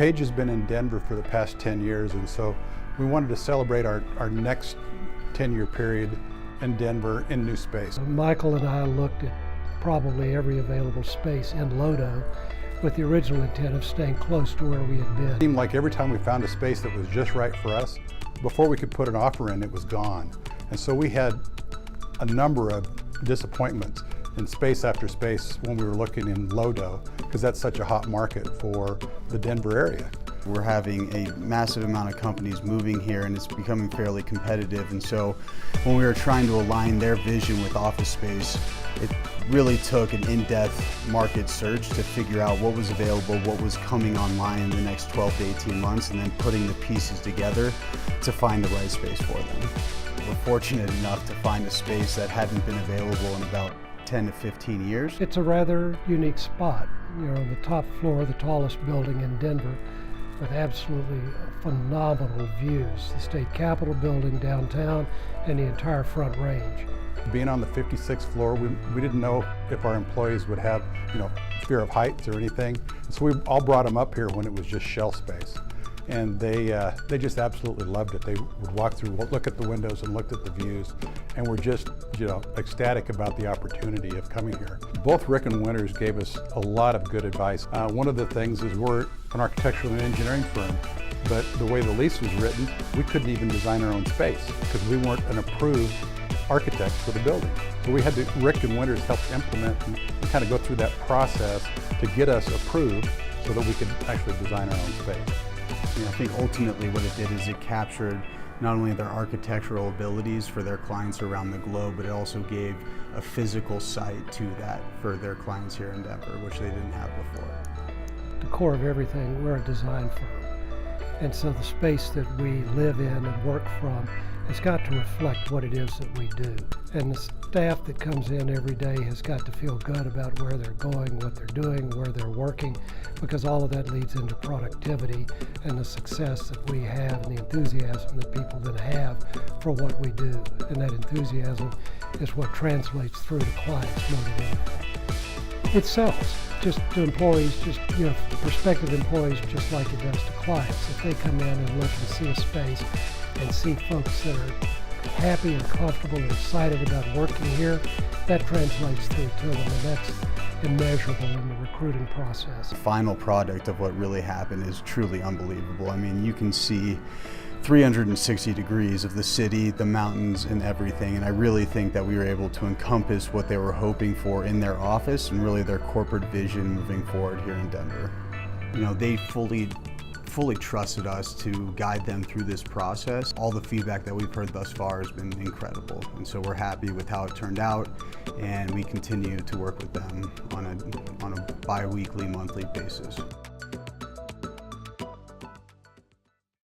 Page has been in Denver for the past 10 years, and so we wanted to celebrate our next 10-year period in Denver in new space. Michael and I looked at probably every available space in Lodo with the original intent of staying close to where we had been. It seemed like every time we found a space that was just right for us, before we could put an offer in, it was gone. And so we had a number of disappointments in space after space when we were looking in Lodo, because that's such a hot market for the Denver area. We're having a massive amount of companies moving here, and it's becoming fairly competitive. And so when we were trying to align their vision with office space, it really took an in-depth market search to figure out what was available, what was coming online in the next 12 to 18 months, and then putting the pieces together to find the right space for them. We're fortunate enough to find a space that hadn't been available in about 10 to 15 years. It's a rather unique spot. You're on the top floor of the tallest building in Denver with absolutely phenomenal views. The state capitol building downtown and the entire Front Range. Being on the 56th floor, we didn't know if our employees would have, fear of heights or anything. So we all brought them up here when it was just shell space. And they just absolutely loved it. They would walk through, look at the windows and looked at the views, and were just, ecstatic about the opportunity of coming here. Both Rick and Winters gave us a lot of good advice. One of the things is we're an architectural and engineering firm, but the way the lease was written, we couldn't even design our own space because we weren't an approved architect for the building. So we had to, Rick and Winters helped implement and kind of go through that process to get us approved so that we could actually design our own space. I think ultimately what it did is it captured not only their architectural abilities for their clients around the globe, but it also gave a physical site to that for their clients here in Denver, which they didn't have before. The core of everything, we're a design firm. And so the space that we live in and work from has got to reflect what it is that we do. And the staff that comes in every day has got to feel good about where they're going, what they're doing, where they're working, because all of that leads into productivity and the success that we have and the enthusiasm that people then have for what we do. And that enthusiasm is what translates through to clients more than anything. It sells just to employees, prospective employees, just like it does to clients. If they come in and look and see a space and see folks that are happy and comfortable and excited about working here, that translates through to them, and that's immeasurable in the recruiting process. The final product of what really happened is truly unbelievable. I mean, you can see 360 degrees of the city, the mountains, and everything, and I really think that we were able to encompass what they were hoping for in their office and really their corporate vision moving forward here in Denver. They fully trusted us to guide them through this process. All the feedback that we've heard thus far has been incredible, and so we're happy with how it turned out, and we continue to work with them on a bi-weekly, monthly basis.